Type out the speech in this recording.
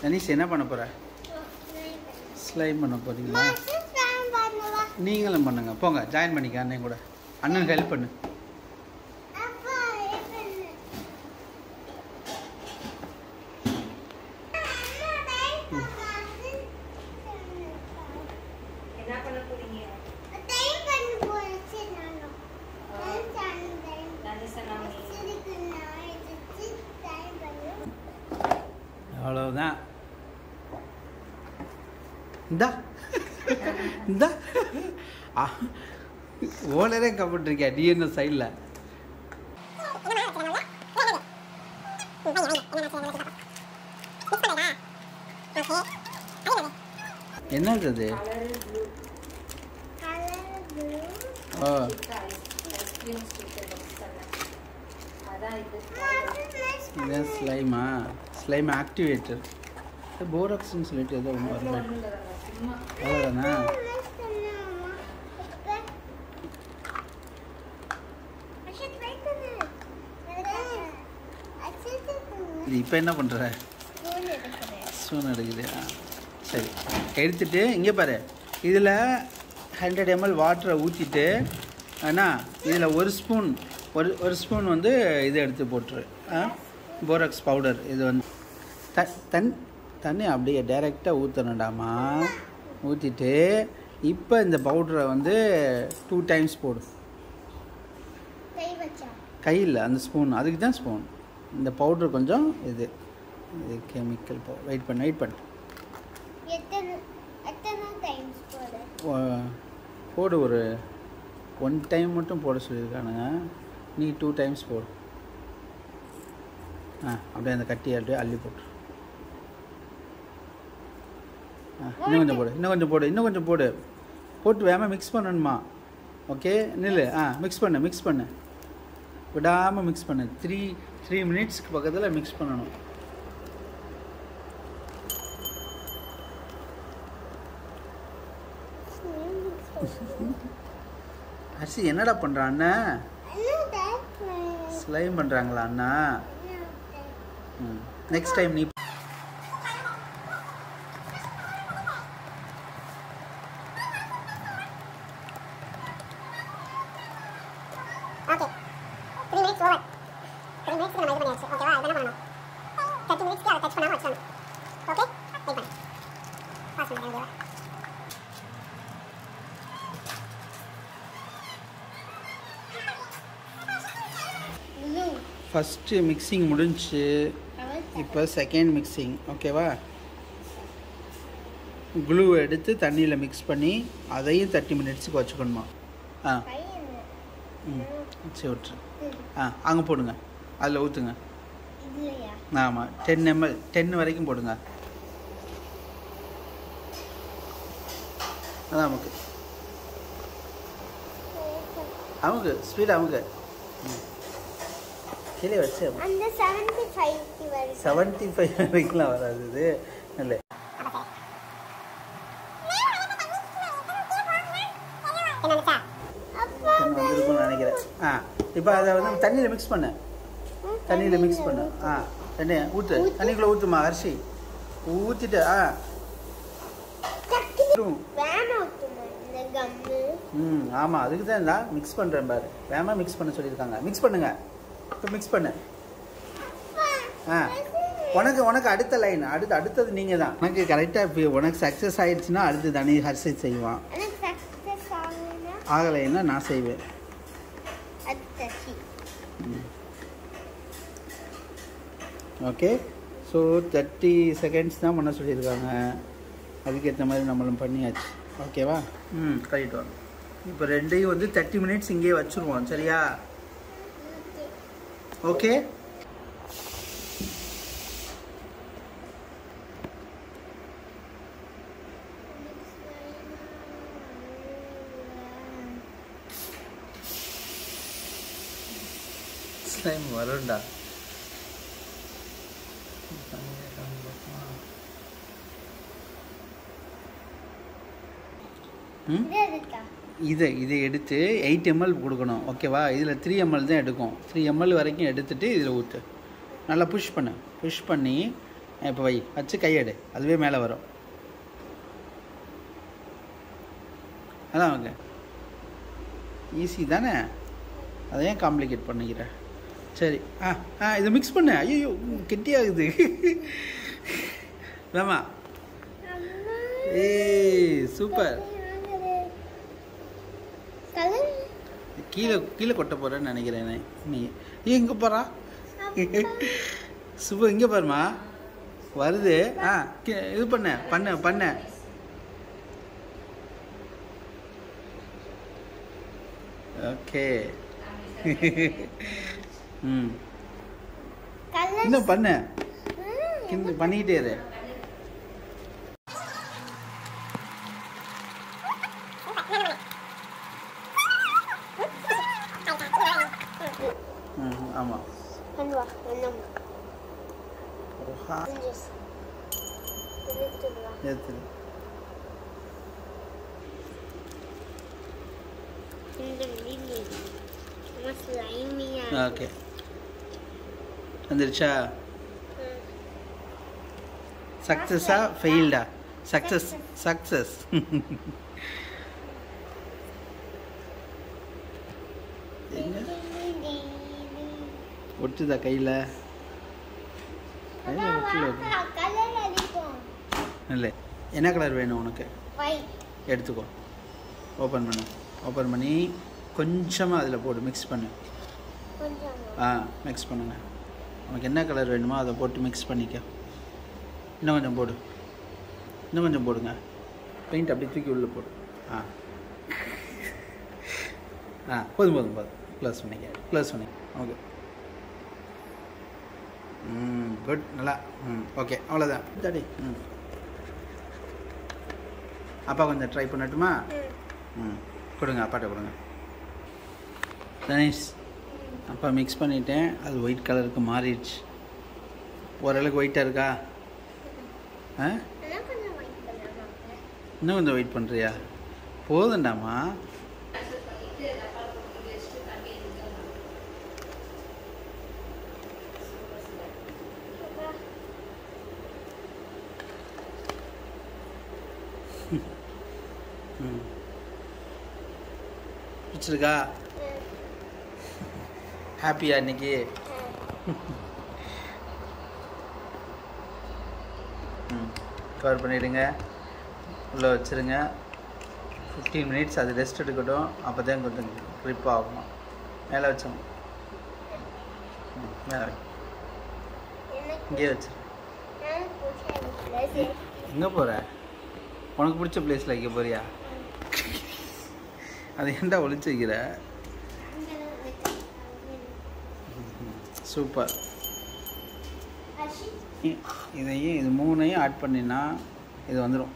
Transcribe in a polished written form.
தனிஷ் என்ன பண்ண போகிற? ஸ்லைம் பண்ண போகிறீங்களா? நீங்களும் பண்ணுங்க, போங்க ஜாயின் பண்ணிக்க அண்ணன் கூட. அண்ணனுக்கு ஹெல்ப் பண்ணு. அவ்வளவுதான். இந்தா இந்தா ஓனரே கப்பிட்டுருக்கியா நீ என்ன சைடில்? என்னது அது? ஓ இதான் ஸ்லைமா? ஸ்லைம் ஆக்டிவேட்டர் போராக்ஸ்ன்னு சொல்லிட்டு ஏதோ ஒன்று வரல. அவ்வளோதானா? இது இப்போ என்ன பண்ணுற? ஸ்பூன் எடுக்குது. சரி எடுத்துட்டு இங்கே பாரு, இதில் 100 ml வாட்டரை ஊற்றிட்டு அண்ணா இதில் ஒரு ஸ்பூன் வந்து இது எடுத்து போட்டுரு, போராக்ஸ் பவுடர். இது வந்து தண்ணி அப்படியே டைரெக்டாக ஊற்றணுண்டாமா. ஊற்றிட்டு இப்போ இந்த பவுடரை வந்து 2 times போடு. கையில் அந்த ஸ்பூன், அதுக்கு தான் ஸ்பூன். இந்த பவுடர் கொஞ்சம் இது கெமிக்கல் வெயிட் பண்ணு போடு. ஒரு 1 time மட்டும் போட சொல்லியிருக்கானுங்க, நீ 2 times போடு. அப்படியே அந்த கட்டி அள்ளி போட்டு இன்னும் கொஞ்சம் போடு. போட்டு வேகமாக மிக்ஸ் பண்ணணுமா? ஓகே நில்லு. மிக்ஸ் பண்ணு விடாமல் மிக்ஸ் பண்ணு. 3 minutesக்கு பக்கத்தில் மிக்ஸ் பண்ணணும். அரிசி என்னடா பண்ணுறான் அண்ணா? ஸ்லைம் பண்ணுறாங்களா அண்ணா? நெக்ஸ்ட் டைம் நீ ஃபஸ்ட்டு மிக்சிங் முடிஞ்சு, இப்போ செகண்ட் மிக்சிங். ஓகேவா? க்ளூ எடுத்து தண்ணியில் மிக்ஸ் பண்ணி அதையும் 30 minutesக்கு வச்சுக்கணுமா? சரி விட்டுரு. அங்கே போடுங்க, அதில் ஊற்றுங்க. ஆமாம் 10 ml 10 வரைக்கும் போடுங்க. அதான் அமுக்கு ஸ்பீட் அமுக்கு. கீழே வச்சு 75 வரைக்கும்லாம் வராது இது. இல்லை வந்துருக்கும்னு நினைக்கிறேன். இப்போ அதை வந்து தண்ணியில் மிக்ஸ் பண்ணு. தண்ணி ஊற்று. தண்ணிக்குள்ளே ஊற்றுமா அரிசி ஊற்றிட்டு. ஆமாம் அதுக்கு தான் நான் மிக்ஸ் பண்ணுறேன் பாரு. வேகமாக மிக்ஸ் பண்ண சொல்லியிருக்காங்க. மிக்ஸ் பண்ணுங்க. இப்போ மிக்ஸ் பண்ணு. உனக்கு அடுத்த லைன் அடுத்தது நீங்கள் தான். உனக்கு கரெக்டாக இப்போ உனக்கு சக்ஸஸ் ஆகிடுச்சுன்னா அடுத்து தனி ஹர்ஷி செய்வான். ஆகலைன்னா நான் செய்வேன். ஓகே ஸோ 30 seconds தான் பண்ண சொல்லியிருக்காங்க. அதுக்கேற்ற மாதிரி நம்மளும் பண்ணியாச்சு. ஓகேவா? கரெக்ட் வரும். இப்போ ரெண்டையும் வந்து 30 minutes இங்கே வச்சுருவோம். சரியா? ஓகே ஸ்லைம் வரும்டா. இதை எடுத்து 8 ml கொடுக்கணும். ஓகேவா? இதில் 3 ml தான் எடுக்கும். 3 ml வரைக்கும் எடுத்துகிட்டு இதில் ஊற்று. நல்லா புஷ் பண்ணி இப்போ வை, வச்சு கையெடு, அதுவே மேலே வரும். அதான் அவங்க ஈஸி தானே, அதை ஏன் காம்ப்ளிகேட் பண்ணிக்கிற? சரி. இதை மிக்ஸ் பண்ண. ஐயோ கெட்டியாகுது. வேமா. ஏய் சூப்பர். கீழே கீழே கொட்ட போகிறேன்னு நினைக்கிறேன் நீ. இங்கே போகிறா சூப்பர். இங்கே பாருமா வருது. இது பண்ண. ஓகே. இன்னும் பண்ணிக்கிட்டே இரு. ஆமாம். ஓகே வந்துருச்சா? சக்ஸஸா ஃபெயில்டா? சக்ஸஸ். ஒட்டுதா கையில்? இல்லை. என்ன கலர் வேணும் உனக்கு? எடுத்துக்கோ. ஓப்பன் பண்ணி கொஞ்சமாக அதில் போடு, மிக்ஸ் பண்ணு. மிக்ஸ் பண்ணுங்க. உனக்கு என்ன கலர் வேணுமோ அதை போட்டு மிக்ஸ் பண்ணிக்க. இன்னும் கொஞ்சம் போடுங்க. பெயிண்ட் அப்படி தூக்கி உள்ளே போடு. போதும். க்ளோஸ் பண்ணிக்க. ஓகே. குட். நல்லா. ஓகே அவ்வளோதான். தடி. அப்பா கொஞ்சம் ட்ரை பண்ணட்டுமா? கொடுங்க, அப்பாட்ட கொடுங்க. தனேஷ், அப்பா மிக்ஸ் பண்ணிட்டேன். அது ஒயிட் கலருக்கு மாறிடுச்சு. ஓரளவுக்கு ஒயிட்டாக இருக்கா? இன்னும் கொஞ்சம் வெயிட் பண்ணுறியா? போதுண்டாமா. பிடிச்சிருக்கா? ஹாப்பியா இன்னைக்கு? கவர் பண்ணிவிடுங்க, உள்ளே வச்சுருங்க. 15 மினிட்ஸ் அது ரெஸ்ட் எடுக்கட்டும். அப்போ தான் கொஞ்சம் க்ரிப் ஆகும். மேலே வச்சோம். மேலே வை. இங்கேயே வச்சு. எங்கே போகிற? உனக்கு பிடிச்ச பிளேஸில் வைக்க போறியா? அது ஏன்டா ஒளிச்சு வைக்கிற? சூப்பர். இதையும் இது 3ஐயும் ஆட் பண்ணினா இது வந்துடும்.